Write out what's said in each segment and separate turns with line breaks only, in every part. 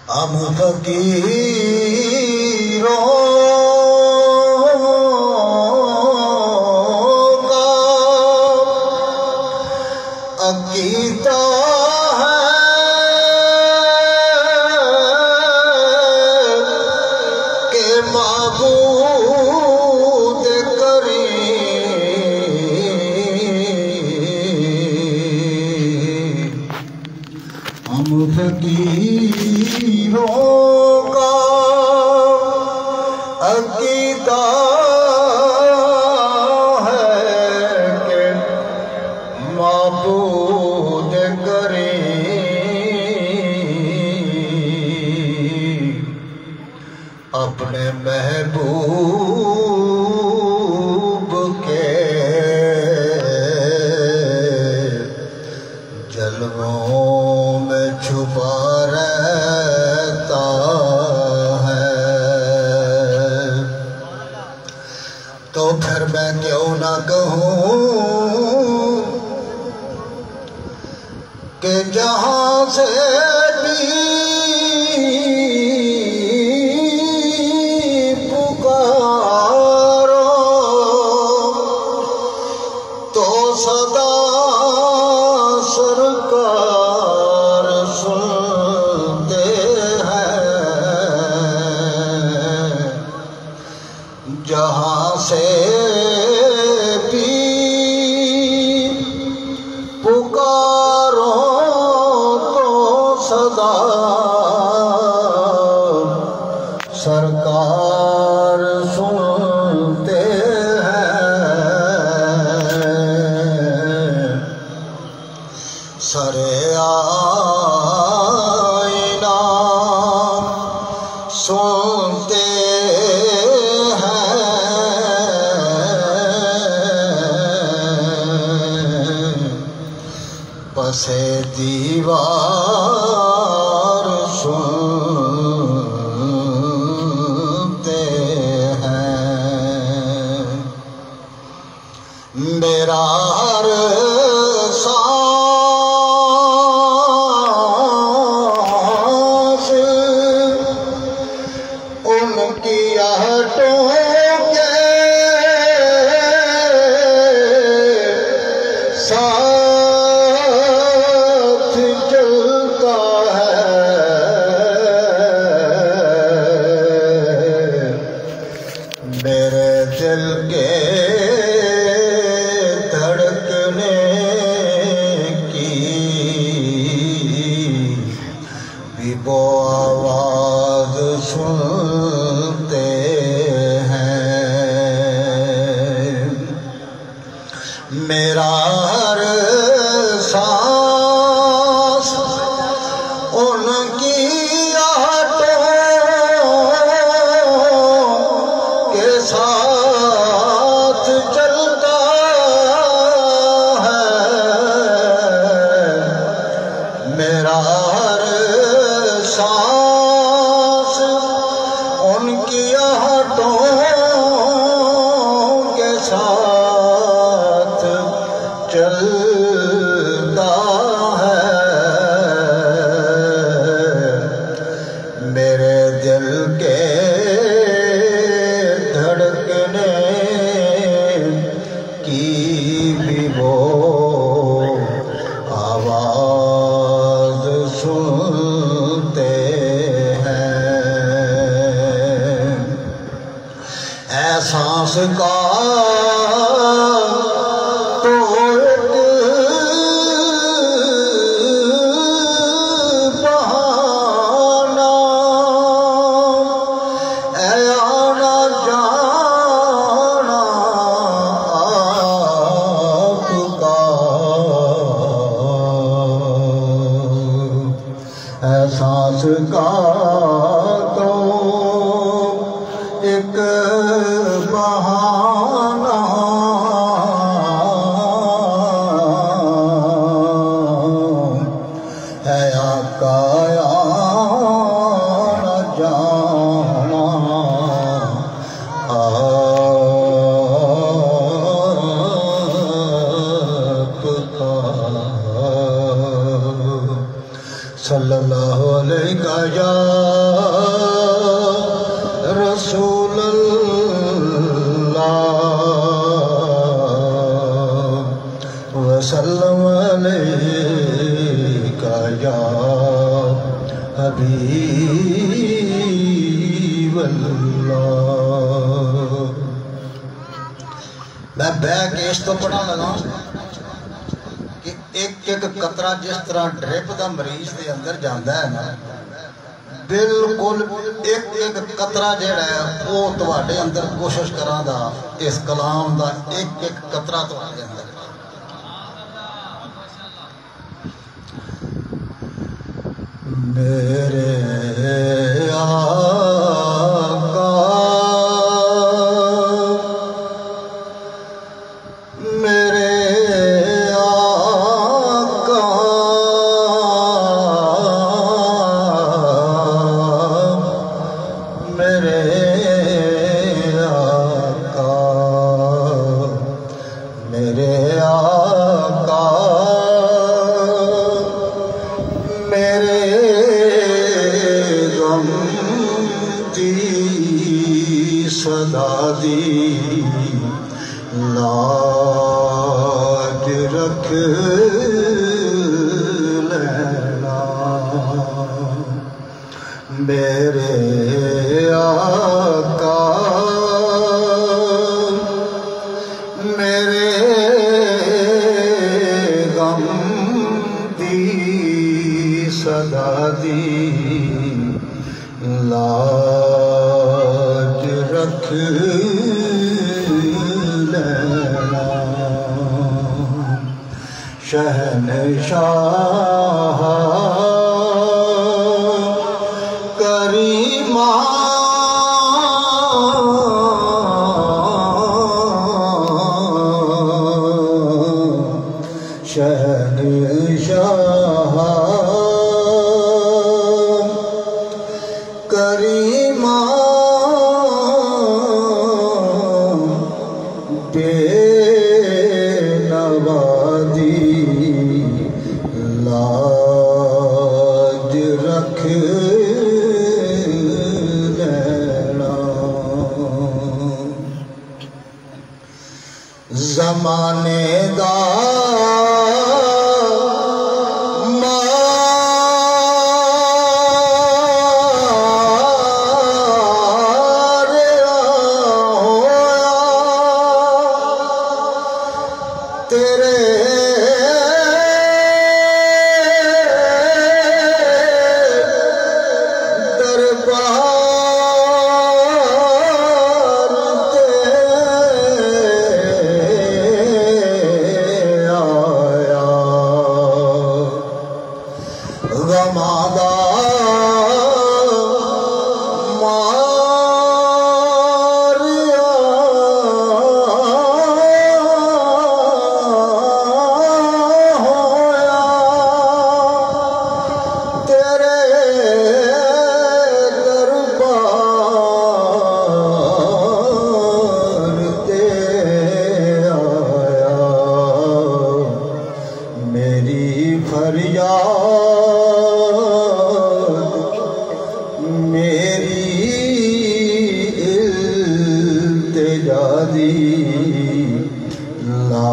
ہم فقیروں کا عقیدہ ہے کہ معبود کریم ہم فقیروں کا عقیدہ ہے کہ معبود کریم اپنے محبوب کے جلووں میں چھپا رہتا ہے۔ تو پھر میں کیوں نہ کہوں کہ جہاں سے بھی پکارو تو صدا سرکار سنتے ہیں۔ جہاں سے بھی پکارو تو صدا سرکار سنتے ہیں۔ سرے آئینہ سنتے ہیں۔ پسے دیوار سنتے ہیں۔ میرا ہر سانس ان کی آہٹوں کے ساتھ چلتا ہے۔ میرے دل کے دھڑکنے کی بھی وہ آواز سنتے ہیں۔ میرا ہر سانس ان کی آہٹوں کے ساتھ چلتا ہے۔ میرا ہر سانس ان کی آہٹوں کے ساتھ چلتا ہے۔ میرے دل کے دھڑکنے کی بھی وہ آواز سنتے ہیں۔ احساس کا تو ایک بہانہ ہے آنا جانا آپ کا۔ احساس کا تو ایک بہانہ ہے آقا آنا جانا آپ کا۔ صلی اللہ علیہ یا رسول اللہ وسلم علیک یا حبیب اللہ۔ میں بہ کے اس تو پڑھا لگا کہ ایک ایک قطرہ جس طرح ڈرپ دا مریض دے اندر جاندہ ہے نا، بالکل ایک ایک قطرہ جڑا ہے وہ تواڈے اندر کوشش کراں دا اس کلام دا ایک ایک قطرہ تواڈے اندر۔ میرے آقا میرے آقا میرے آقا میرے آقا میرے غم دی صدا دی لاج رکھ لینا، میرے آقا میرے غم دی صدا دی لاج رکھ لینا، شہنشاہ کریمہ شہنشاہ کریمہ بے نوادی لاج رکھ لینا، زمانے دا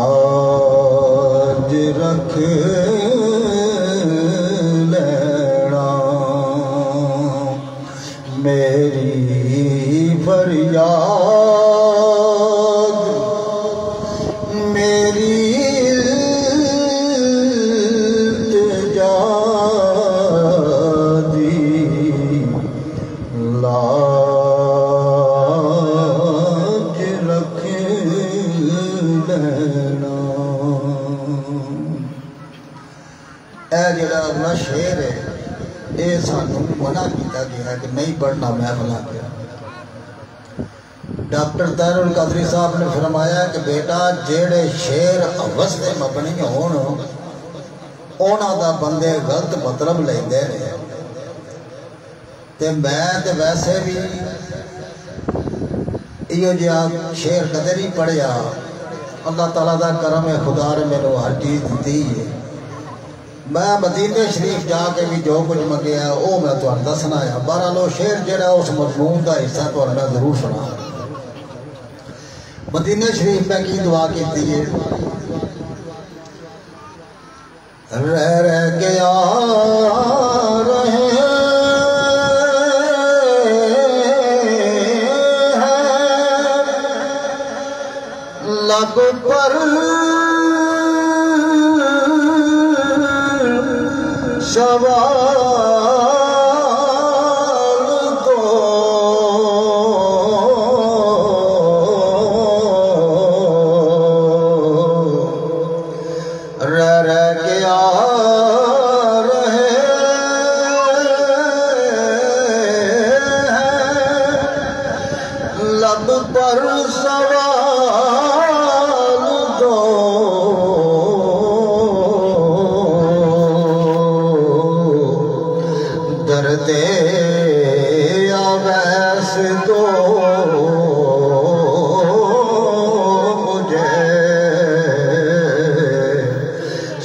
لاج رکھ لینا، میری فریاد میری التجا دی لاج رکھ لینا۔ اے جڑا اگلا شعر ہے یہ سانوں منع کیتا گیا ہے کہ نہیں پڑھنا محفل آگیا۔ ڈاکٹر طاہر القادری صاحب نے فرمایا کہ بیٹا جیڑے شعر حوث دے مبنی ہون اونا دا بندے غلط مطلب لیندے رہے، تے میں تے ویسے بھی ایو جہاں شعر قدر ہی پڑھیا، اللہ تعالیٰ دا کرم خدا نے میرے ہر چیز دیتی ہے، میں مدینے شریف جا کے بھی جو کچھ منگیا ہے وہ میں تمہیں دسنا ہے. بہرحال شعر جڑا اس مضمون کا حصہ تمہیں میں ضرور سنا. مدینے شریف میں کی دعا کی ہے رہ گیا رہے لب پر سوال تو رہ گیا رہے لب پر سوال دو درد اویس دو مجھے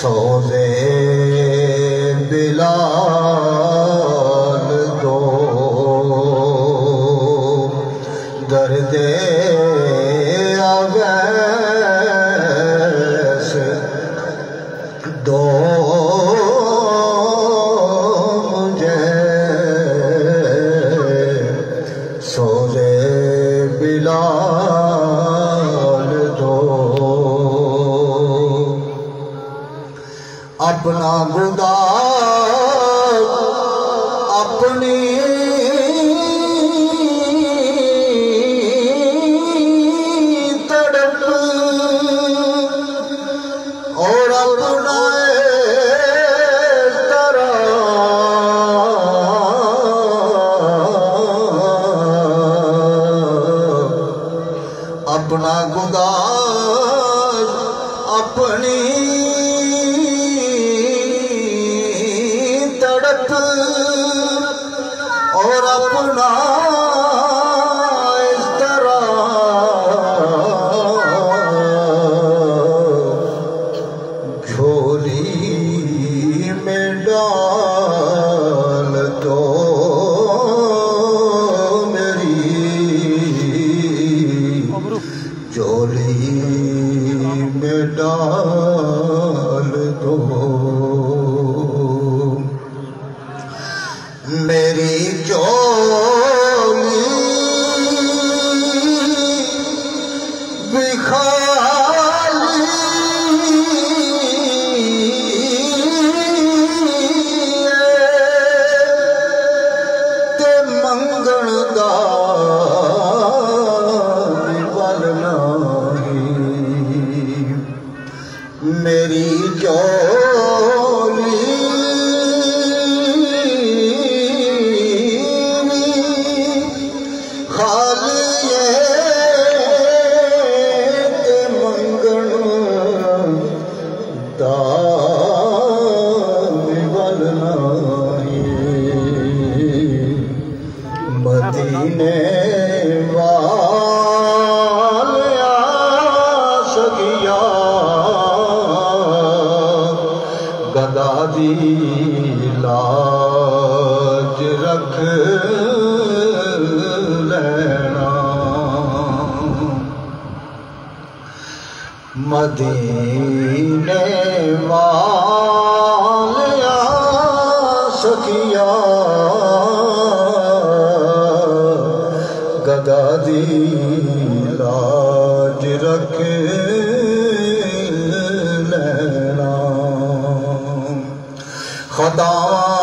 سوز بلال دو درد اویس دو مجھے سوز بلال دو اپنا گداز اپنی تڑپ اور اپنا اپنا گداز اپنی تڑپ اور اپنا اس طرح جھولی میں ڈال دو جھولی میں ڈال دو میری جھولی بھی خالی تے منگن دا میری جھولی خالی تے منگن دا ول نہیں مدینے والیا سگیا گدا دی لاج رکھ لینا مدینے والیا سکیا گدا دی لاج رکھ لینا خطاواں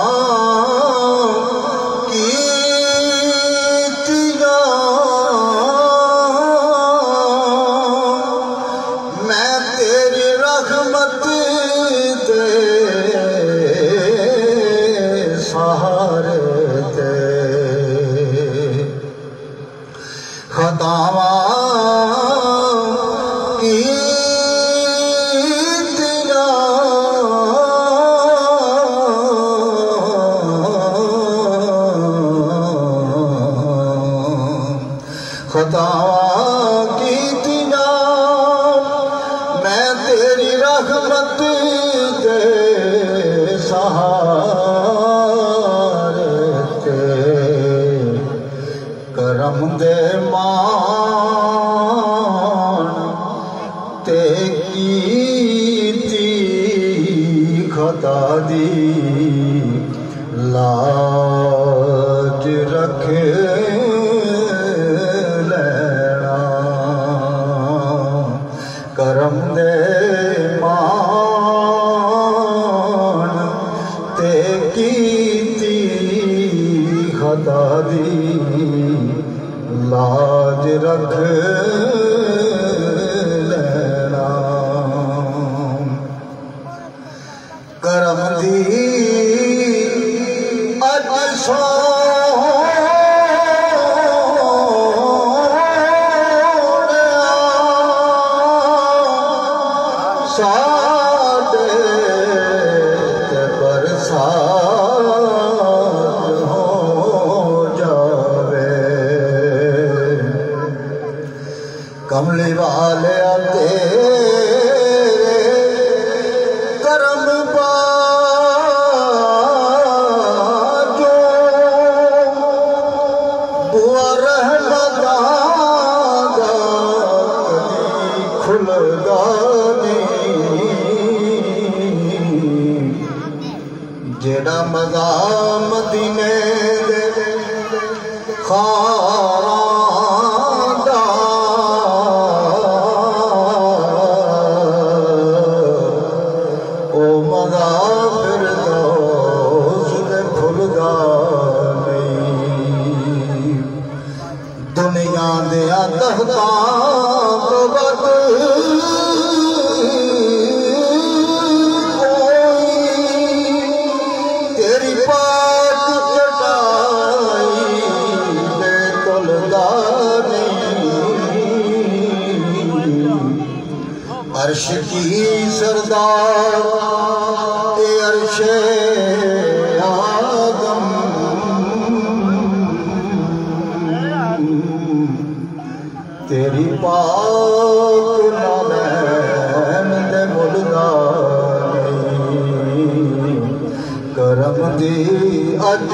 کیتیاں میں تیری رحمت دے سہارے تے خطاواں خطاواں کیتیاں میں تیری رحمت دے کرم دے مان تے کیتی خطا دی لاج رکھ لینا کرم دے مان تے کیتی خطا دی لاج رکھ لینا کرم دی اج ساڈے تے برسات ہو جاوے کملی والے تیرے کرم باجو بوا رحمتاں دا کدی کھلدا جیڑا مزہ مدینے دے خاراں دا او مزہ فردوس دے بھلدا نہیں دنیا دیا تختاں تو بد عرش کی سردار اے عرش آدم تیری پاک نالین دے ملدا نہیں کرم دی اج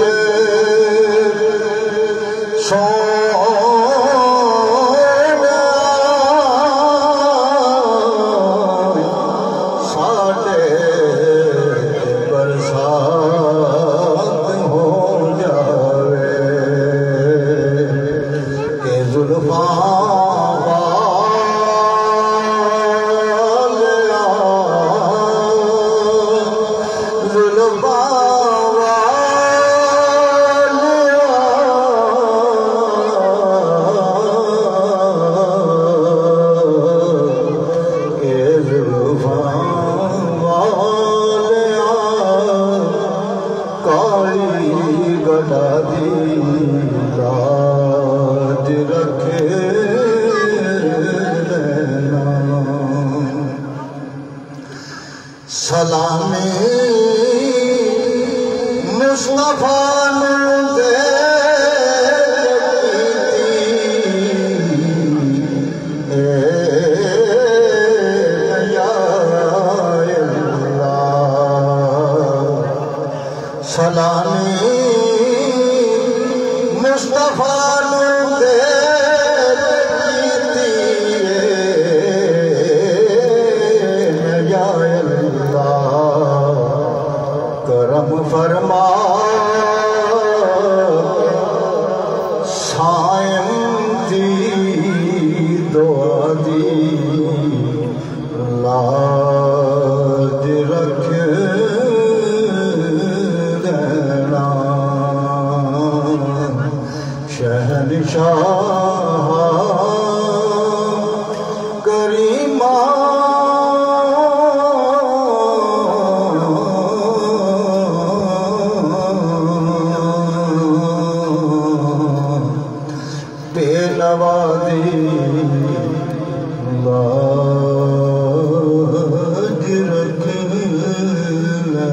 سلامی مصطفیٰ دے سلامی مصطفیٰ دے کرم فرما سائم دی دعا دی لاج رکھ دینا شہنشاہ کریمہ نوازی لاج رکھ لینا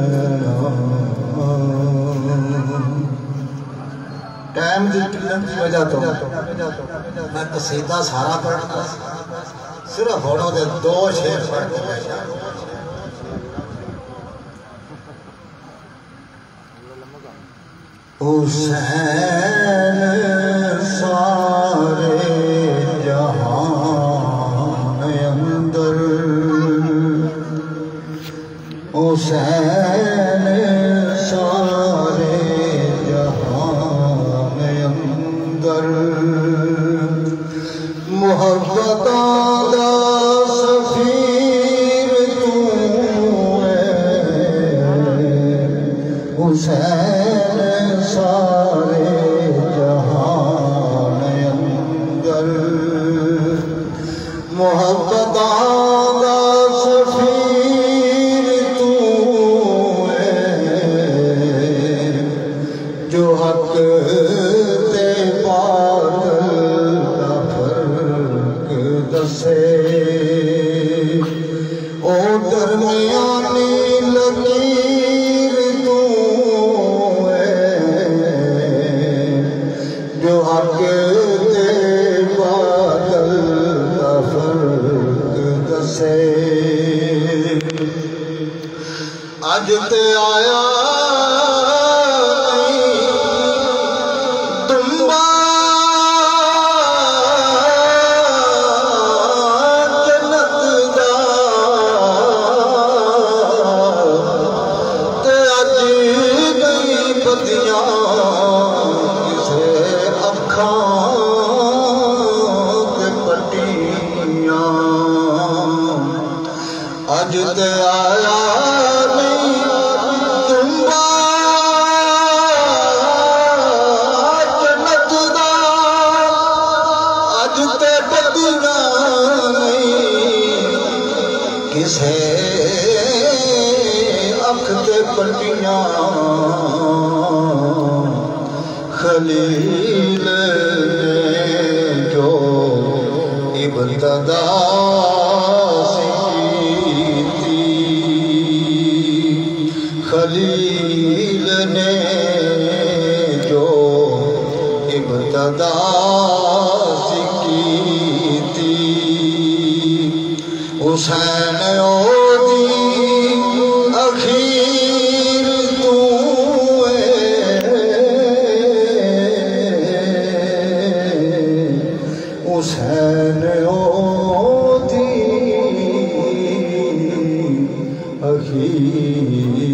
ٹائم کی قلت کی وجہ تو میں قصیدہ سارا پڑھنا صرف ہوڑوں دے 2 شعر پڑھ کے بیٹھا حسین اندر محبتاں دا سفیر تو حسین سارے جہان اندر محبتاں دا سفیر تو جو حق تے باطل دا فرق دسے او درمیانی لکیر تو جو حق تے باطل دا فرق دسے اج تے آیا اج تے آیا نہیں تمبا جنت دا اج تے بدیاں نہیں کسے اکھ تے پٹیاں خلیل نے جو ابتدا خلیل نے جو ابتدا کی تھی حسین اودی اخیر تو حسین اودی اخیر